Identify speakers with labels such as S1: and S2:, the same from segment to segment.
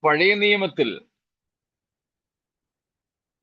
S1: പഴയ നിയമത്തിൽ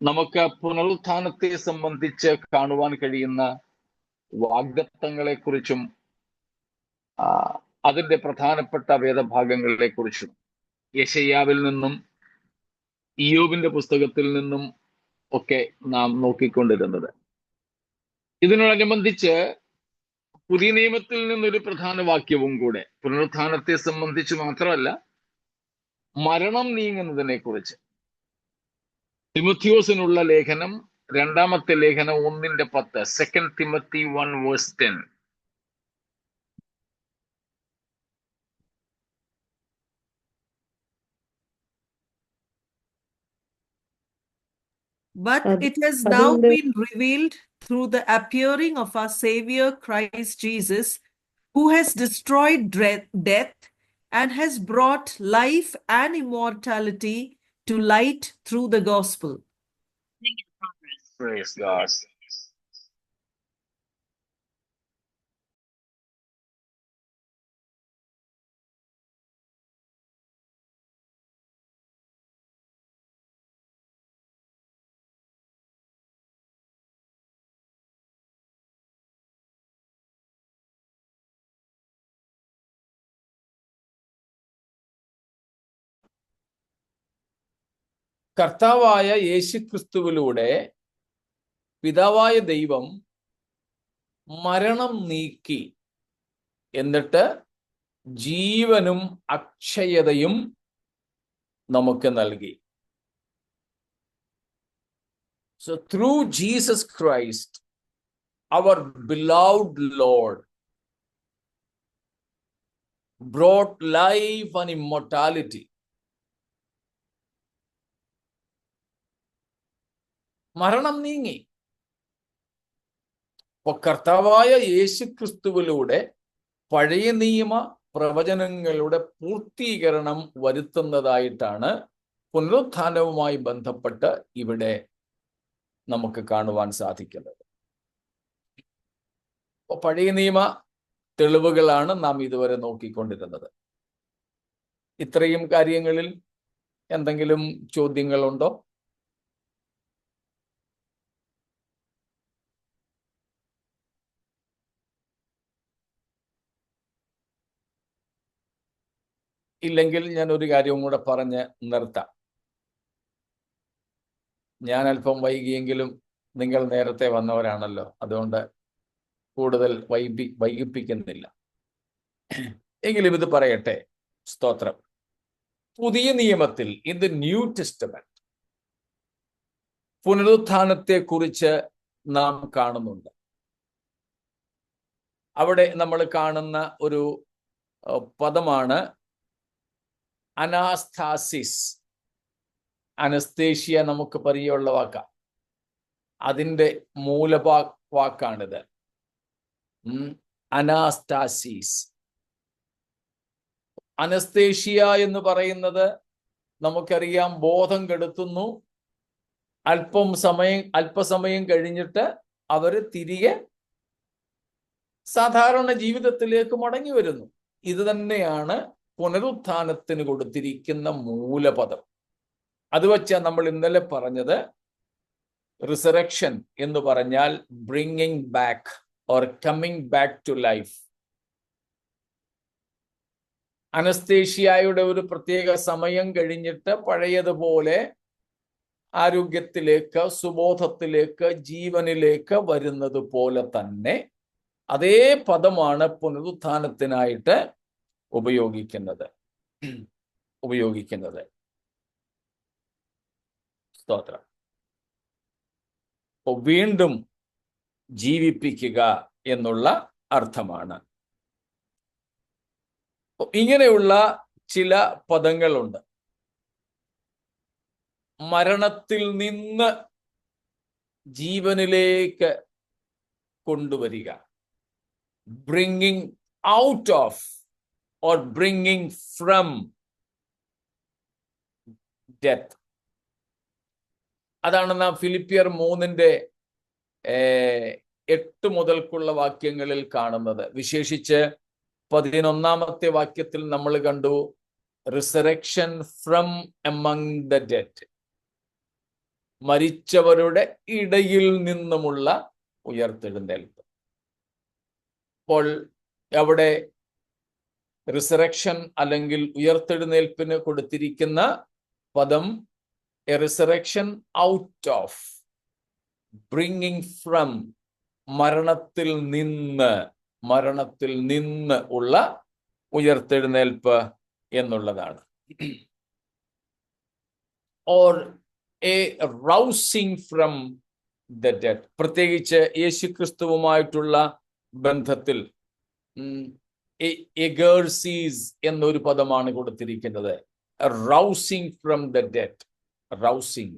S1: നമുക്ക് പുനരുത്ഥാനത്തെ സംബന്ധിച്ച് കാണുവാൻ കഴിയുന്ന വാഗ്ദത്തങ്ങളെ കുറിച്ചും അതിന്റെ പ്രധാനപ്പെട്ട വേദഭാഗങ്ങളെ കുറിച്ചും യെശയ്യാവിൽ നിന്നും ഇയ്യോബിന്റെ പുസ്തകത്തിൽ നിന്നും ഒക്കെ നാം നോക്കിക്കൊണ്ടിരുന്നത്. ഇതിനോടനുബന്ധിച്ച് പുതിയ നിയമത്തിൽ നിന്നൊരു പ്രധാന വാക്യവും കൂടെ പുനരുത്ഥാനത്തെ സംബന്ധിച്ച് മാത്രമല്ല, മരണം നീങ്ങുന്നതിനെ കുറിച്ച് തിമോഥെയോസിനുള്ള ലേഖനം, രണ്ടാമത്തെ ലേഖനം 1:10, 2 Timothy 1:10.
S2: But it has now been revealed through the appearing of our Savior Christ Jesus, who has destroyed death and has brought life and immortality to light through the gospel.
S1: Praise God.
S3: കർത്താവായ യേശുക്രിസ്തുവിലൂടെ പിതാവായ ദൈവം മരണം നീക്കി, എന്നിട്ട് ജീവനും അക്ഷയതയും നമുക്ക് നൽകി. So through Jesus Christ, our beloved Lord brought life and immortality. മരണം നീങ്ങി. അപ്പൊ കർത്താവായ യേശുക്രിസ്തുവിലൂടെ പഴയ നിയമ പ്രവചനങ്ങളുടെ പൂർത്തീകരണം വരുത്തുന്നതായിട്ടാണ് പുനരുത്ഥാനവുമായി ബന്ധപ്പെട്ട് ഇവിടെ നമുക്ക് കാണുവാൻ സാധിക്കുന്നത്. പഴയ നിയമ തെളിവുകളാണ് നാം ഇതുവരെ നോക്കിക്കൊണ്ടിരുന്നത്. ഇത്രയും കാര്യങ്ങളിൽ എന്തെങ്കിലും ചോദ്യങ്ങളുണ്ടോ? ഇല്ലെങ്കിൽ ഞാൻ ഒരു കാര്യവും കൂടെ പറഞ്ഞ് നിർത്താം. ഞാൻ അല്പം വൈകിയെങ്കിലും നിങ്ങൾ നേരത്തെ വന്നവരാണല്ലോ, അതുകൊണ്ട് കൂടുതൽ വൈകിപ്പിക്കുന്നില്ല. എങ്കിലും ഇത് പറയട്ടെ. സ്തോത്രം. പുതിയ നിയമത്തിൽ, ഇൻ ദ ന്യൂ ടെസ്റ്റമെന്റ്, പുനരുത്ഥാനത്തെ കുറിച്ച് നാം കാണുന്നുണ്ട്. അവിടെ നമ്മൾ കാണുന്ന ഒരു പദമാണ് അനാസ്താസിസ്. അനസ്തേഷ്യ നമുക്ക് പരിചയമുള്ള വാക്ക, അതിൻ്റെ മൂലവാക്കാണിത്. അനാസ്താസിസ്. അനസ്തേഷ്യ എന്ന് പറയുന്നത് നമുക്കറിയാം, ബോധം കെടുത്തുന്നു, അല്പസമയം കഴിഞ്ഞിട്ട് അവര് തിരികെ സാധാരണ ജീവിതത്തിലേക്ക് മടങ്ങി വരുന്നു. ഇത് തന്നെയാണ് പുനരുത്ഥാനത്തിന് കൊടുത്തിരിക്കുന്ന മൂലപദം. അത് വച്ചാൽ നമ്മൾ ഇന്നലെ പറഞ്ഞത് റിസറക്ഷൻ എന്ന് പറഞ്ഞാൽ bringing back or coming back to life. അനസ്തേഷ്യയുടെ ഒരു പ്രത്യേക സമയം കഴിഞ്ഞിട്ട് പഴയതുപോലെ ആരോഗ്യത്തിലേക്ക്, സുബോധത്തിലേക്ക്, ജീവനിലേക്ക് വരുന്നത് പോലെ തന്നെ അതേ പദമാണ് പുനരുത്ഥാനത്തിനായിട്ട് ഉപയോഗിക്കുന്നത്. സ്തോത്രം. വീണ്ടും ജീവിപ്പിക്കുക എന്നുള്ള അർത്ഥമാണ്. ഇങ്ങനെയുള്ള ചില പദങ്ങളുണ്ട്. മരണത്തിൽ നിന്ന് ജീവനിലേക്ക് കൊണ്ടുവരിക, bringing out of or bringing from death. അതാണ് നാം ഫിലിപ്പിയർ 3:8 മുതൽക്കുള്ള വാക്യങ്ങളിൽ കാണുന്നത്. വിശേഷിച്ച് 11-ാമത്തെ വാക്യത്തിൽ നമ്മൾ കണ്ടു, resurrection from among the dead, മരിച്ചവരുടെ ഇടയിൽ നിന്നുമുള്ള ഉയർത്തെഴുന്നേൽപ്പ്. അപ്പോൾ അവിടെ റിസറക്ഷൻ അല്ലെങ്കിൽ ഉയർത്തെഴുന്നേൽപ്പിന് കൊടുത്തിരിക്കുന്ന പദം a resurrection out of, bringing from, മരണത്തിൽ നിന്ന് ഉള്ള ഉയർത്തെഴുന്നേൽപ്പ് എന്നുള്ളതാണ്. Or a rousing from the dead. പ്രത്യേകിച്ച് യേശുക്രിസ്തുവുമായിട്ടുള്ള ബന്ധത്തിൽ എഗേർസീസ് എന്നൊരു പദമാണ് കൊടുത്തിരിക്കുന്നത്. Rousing from the dead, rousing,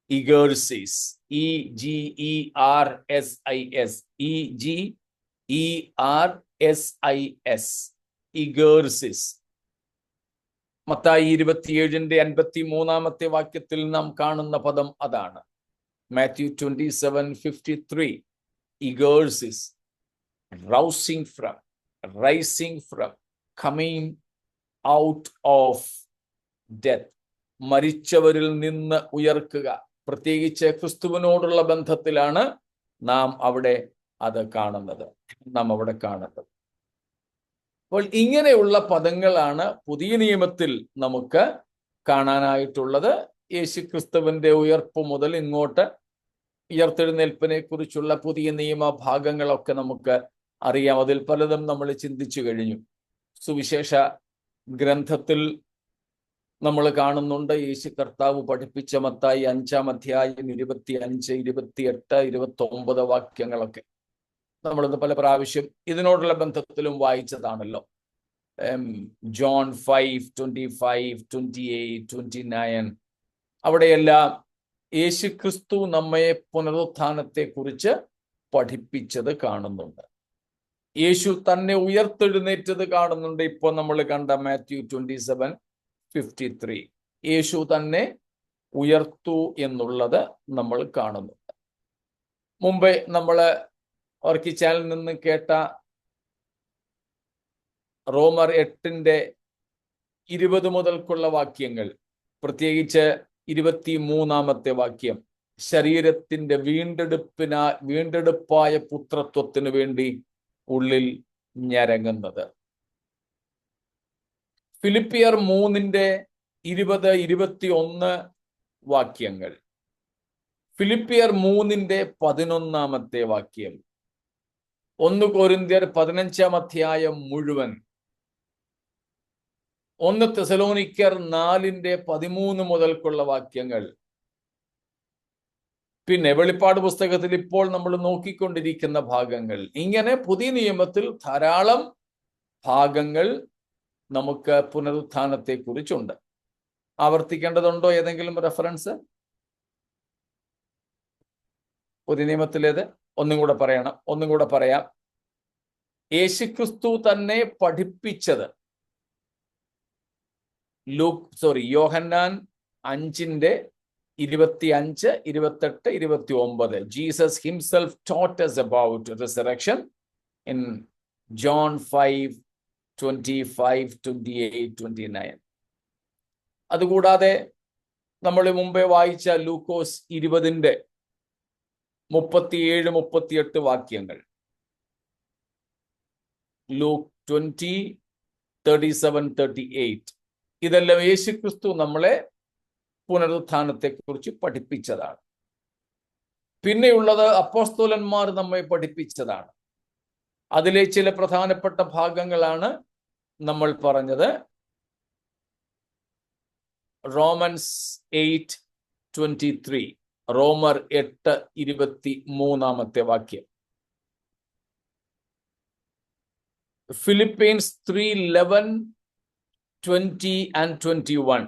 S3: ഇഗേർസീസ്, EGERSIS, EGERSIS, ഇഗേർസിസ്. മത്തായി 27:53 വാക്യത്തിൽ നാം കാണുന്ന പദം അതാണ്. Mathew 27:53, ഇഗേർസിസ്, rousing from, rising from, coming out of death, മരിച്ചവരിൽ നിന്ന് ഉയർക്കുക. പ്രത്യേകിച്ച് ക്രിസ്തുവിനോടുള്ള ബന്ധത്തിലാണ് നാം അവിടെ കാണുന്നത്. അപ്പോൾ ഇങ്ങനെയുള്ള പദങ്ങളാണ് പുതിയ നിയമത്തിൽ നമുക്ക് കാണാനായിട്ടുള്ളത്. യേശുക്രിസ്തുവിന്റെ ഉയർപ്പ് മുതൽ ഇങ്ങോട്ട് ഉയർത്തെഴുന്നേൽപ്പിനെ കുറിച്ചുള്ള പുതിയ നിയമ ഭാഗങ്ങളൊക്കെ നമുക്ക് അറിയാം. അതിൽ പലതും നമ്മൾ ചിന്തിച്ചു കഴിഞ്ഞു. സുവിശേഷ ഗ്രന്ഥത്തിൽ നമ്മൾ കാണുന്നുണ്ട് യേശു കർത്താവ് പഠിപ്പിച്ച മത്തായി 5-ാം അധ്യായം 25, 28, 29 വാക്യങ്ങളൊക്കെ നമ്മളിന്ന് പല പ്രാവശ്യം ഇതിനോടുള്ള ബന്ധത്തിലും വായിച്ചതാണല്ലോ. ജോൺ 5:25, 28, 29 അവിടെയെല്ലാം യേശുക്രിസ്തു നമ്മെ പുനരുത്ഥാനത്തെ കുറിച്ച് പഠിപ്പിച്ചത് കാണുന്നുണ്ട്. യേശു തന്നെ ഉയർത്തെഴുന്നേറ്റത് കാണുന്നുണ്ട്. ഇപ്പോൾ നമ്മൾ കണ്ട മാത്യു 27:53 യേശു തന്നെ ഉയർത്തു എന്നുള്ളത് നമ്മൾ കാണുന്നുണ്ട്. മുമ്പേ നമ്മൾ ഓർക്കിച്ചാലിൽ നിന്ന് കേട്ട റോമർ 8:20 മുതൽക്കുള്ള വാക്യങ്ങൾ, പ്രത്യേകിച്ച് 23-ാമത്തെ വാക്യം, ശരീരത്തിന്റെ വീണ്ടെടുപ്പായ പുത്രത്വത്തിന് വേണ്ടി ഉള്ളിൽ ഞരങ്ങുന്നത്. ഫിലിപ്പിയർ 3:20-21 വാക്യങ്ങൾ, ഫിലിപ്പിയർ 3:11 വാക്യം, 1 കൊരിന്ത്യർ 15-ാം അധ്യായം മുഴുവൻ, 1 തെസലോനിക്കർ 4:13 മുതൽക്കുള്ള വാക്യങ്ങൾ, പിന്നെ വെളിപ്പാട് പുസ്തകത്തിൽ ഇപ്പോൾ നമ്മൾ നോക്കിക്കൊണ്ടിരിക്കുന്ന ഭാഗങ്ങൾ. ഇങ്ങനെ പുതിയ നിയമത്തിൽ ധാരാളം ഭാഗങ്ങൾ നമുക്ക് പുനരുത്ഥാനത്തെ കുറിച്ചുണ്ട്. ആവർത്തിക്കേണ്ടതുണ്ടോ ഏതെങ്കിലും റെഫറൻസ്? പുതിയ നിയമത്തിലേത്? ഒന്നും കൂടെ പറയാം. യേശുക്രിസ്തു തന്നെ പഠിപ്പിച്ചത് യോഹന്നാൻ 5:25, 28, 29. Jesus himself taught us about resurrection in John 5:25, 28, 29. അതുകൂടാതെ നമ്മൾ മുമ്പേ വായിച്ച ലൂക്കോസ് 20:37, 38 വാക്യങ്ങൾ, ലൂക്ക് 20:37, 38 ഇതെല്ലാം യേശുക്രിസ്തു നമ്മളെ പുനരുത്ഥാനത്തെ കുറിച്ച് പഠിപ്പിച്ചതാണ്. പിന്നെയുള്ളത് അപ്പോസ്തലന്മാർ നമ്മെ പഠിപ്പിച്ചതാണ്. അതിലെ ചില പ്രധാനപ്പെട്ട ഭാഗങ്ങളാണ് നമ്മൾ പറഞ്ഞത്. റോമൻസ് 8:23, റോമർ 8:23 വാക്യം, ഫിലിപ്പീൻസ് 3:11, 20 and 21,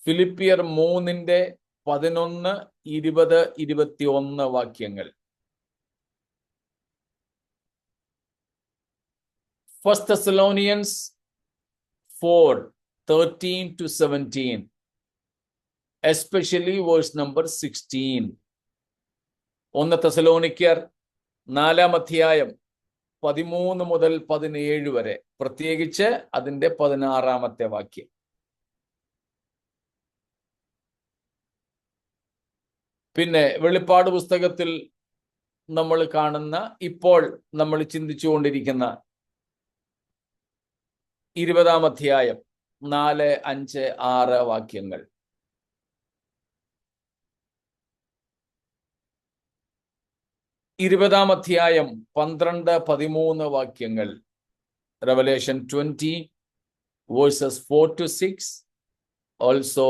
S3: ഫിലിപ്പിയർ 3:11, 20, 21 വാക്യങ്ങൾ, 1 Thessalonians 4:13-17, especially verse number 16. 1 തെസലോനിക്കർ 4-ാം അധ്യായം 13 മുതൽ 17 വരെ, പ്രത്യേകിച്ച് അതിന്റെ 16-ാമത്തെ വാക്യം. പിന്നെ വെളിപ്പാട് പുസ്തകത്തിൽ നമ്മൾ കാണുന്ന, ഇപ്പോൾ നമ്മൾ ചിന്തിച്ചുകൊണ്ടിരിക്കുന്ന 20-ാം അധ്യായം 4, 5, 6 വാക്യങ്ങൾ. ഇരുപതാം അധ്യായം 12, 13 വാക്യങ്ങൾ. Revelation 20 verses 4 to 6, also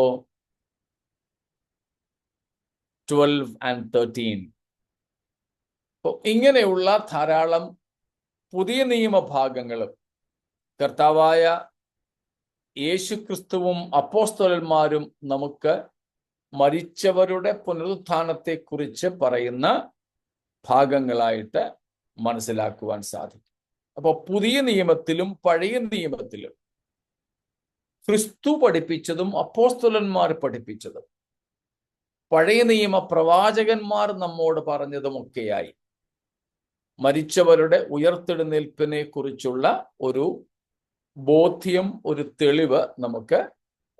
S3: 12 and 13. ഇങ്ങനെയുള്ള ധാരാളം പുതിയ നിയമഭാഗങ്ങളും കർത്താവായ യേശുക്രിസ്തുവും അപ്പോസ്തലന്മാരും നമുക്ക് മരിച്ചവരുടെ പുനരുത്ഥാനത്തെക്കുറിച്ച് പറയുന്ന ഭാഗങ്ങളായിട്ട് മനസ്സിലാക്കുവാൻ സാധിക്കും. അപ്പോൾ പുതിയ നിയമത്തിലും പഴയ നിയമത്തിലും ക്രിസ്തു പഠിപ്പിച്ചതും അപ്പോസ്തലന്മാർ പഠിപ്പിച്ചതും പഴയ നിയമ പ്രവാചകന്മാർ നമ്മോട് പറഞ്ഞതുമൊക്കെയായി മരിച്ചവരുടെ ഉയർത്തെഴുന്നേൽപ്പിനെ കുറിച്ചുള്ള ഒരു ബോധ്യം, ഒരു തെളിവ് നമുക്ക്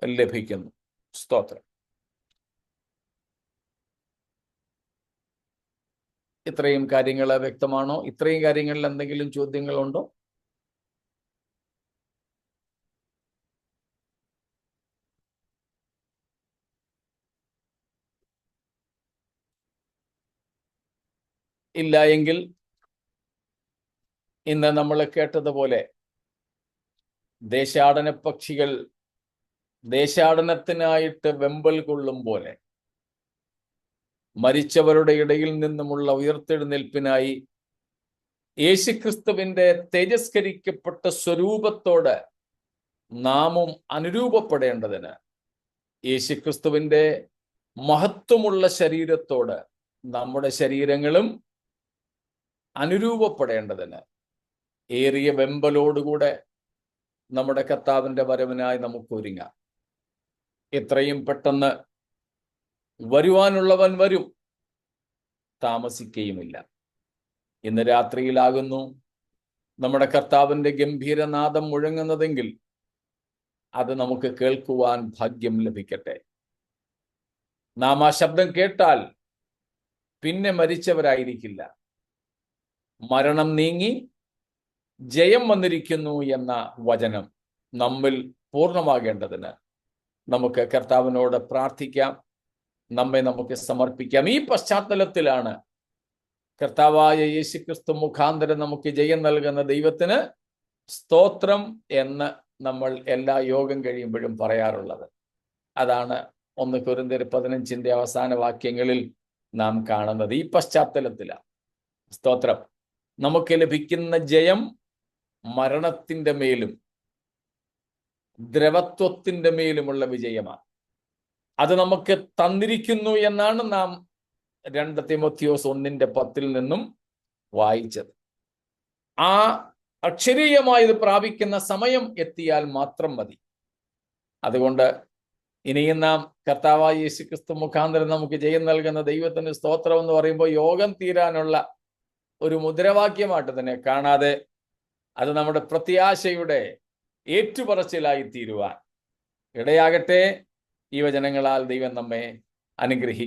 S3: ലഭിക്കുന്നു. സ്തോത്രം. ഇത്രയും കാര്യങ്ങൾ വ്യക്തമാണോ? ഇത്രയും കാര്യങ്ങളിൽ എന്തെങ്കിലും ചോദ്യങ്ങളുണ്ടോ? ഇല്ല എങ്കിൽ ഇന്ന് നമ്മൾ കേട്ടതുപോലെ ദേശാടന പക്ഷികൾ ദേശാടനത്തിനായിട്ട് വെമ്പൽ കൊള്ളും പോലെ മരിച്ചവരുടെ ഇടയിൽ നിന്നുമുള്ള ഉയർത്തെഴുന്നേൽപ്പിനായി യേശുക്രിസ്തുവിന്റെ തേജസ്കരിക്കപ്പെട്ട സ്വരൂപത്തോട് നാമും അനുരൂപപ്പെടേണ്ടതിന്, യേശുക്രിസ്തുവിന്റെ മഹത്വമുള്ള ശരീരത്തോട് നമ്മുടെ ശരീരങ്ങളും അനുരൂപപ്പെടേണ്ടതിന് ഏറിയ വെമ്പലോടുകൂടെ നമ്മുടെ കർത്താവിന്റെ വരവിനായി നമുക്ക് ഒരുങ്ങാം. എത്രയും പെട്ടെന്ന് വരുവാനുള്ളവൻ വരും, താമസിക്കുകയുമില്ല. ഇന്ന് രാത്രിയിലാകുന്നു നമ്മുടെ കർത്താവിന്റെ ഗംഭീരനാദം മുഴങ്ങുന്നതെങ്കിൽ അത് നമുക്ക് കേൾക്കുവാൻ ഭാഗ്യം ലഭിക്കട്ടെ. നാം ആ ശബ്ദം കേട്ടാൽ പിന്നെ മരിച്ചവരായിരിക്കില്ല. മരണം നീങ്ങി ജയം വന്നിരിക്കുന്നു എന്ന വചനം നമ്മിൽ പൂർണ്ണമാകേണ്ടതിന് നമുക്ക് കർത്താവിനോട് പ്രാർത്ഥിക്കാം, നമ്മെ നമുക്ക് സമർപ്പിക്കാം. ഈ പശ്ചാത്തലത്തിലാണ് കർത്താവായ യേശുക്രിസ്തു മുഖാന്തരം നമുക്ക് ജയം നൽകുന്ന ദൈവത്തിന് സ്തോത്രം എന്ന് നമ്മൾ എല്ലാ യോഗം കഴിയുമ്പോഴും പറയാറുള്ളത്. അതാണ് 1 കൊരിന്ത്യർ 15 അവസാന വാക്യങ്ങളിൽ നാം കാണുന്നത്. ഈ പശ്ചാത്തലത്തിലാണ് സ്തോത്രം. നമുക്ക് ലഭിക്കുന്ന ജയം മരണത്തിന്റെ മേലും ദ്രവത്വത്തിന്റെ മേലുമുള്ള വിജയമാണ്. അത് നമുക്ക് തന്നിരിക്കുന്നു എന്നാണ് നാം 2 തിമോത്തിയോസ് 1:10 നിന്നും വായിച്ചത്. ആ അക്ഷരീയമായത് പ്രാപിക്കുന്ന സമയം എത്തിയാൽ മാത്രം മതി. അതുകൊണ്ട് ഇനിയും നാം കർത്താവായ യേശുക്രിസ്തു മുഖാന്തരം നമുക്ക് ജയം നൽകുന്ന ദൈവത്തിന് സ്തോത്രം എന്ന് പറയുമ്പോൾ യോഗം തീരാനുള്ള ഒരു മുദ്രാവാക്യമായിട്ട് തന്നെ കാണാതെ അത് നമ്മുടെ പ്രത്യാശയുടെ ഏറ്റുപറച്ചിലായി തീരുവാൻ ഇടയാകട്ടെ. ഈ വചനങ്ങളാൽ ദൈവം നമ്മെ അനുഗ്രഹിക്കും.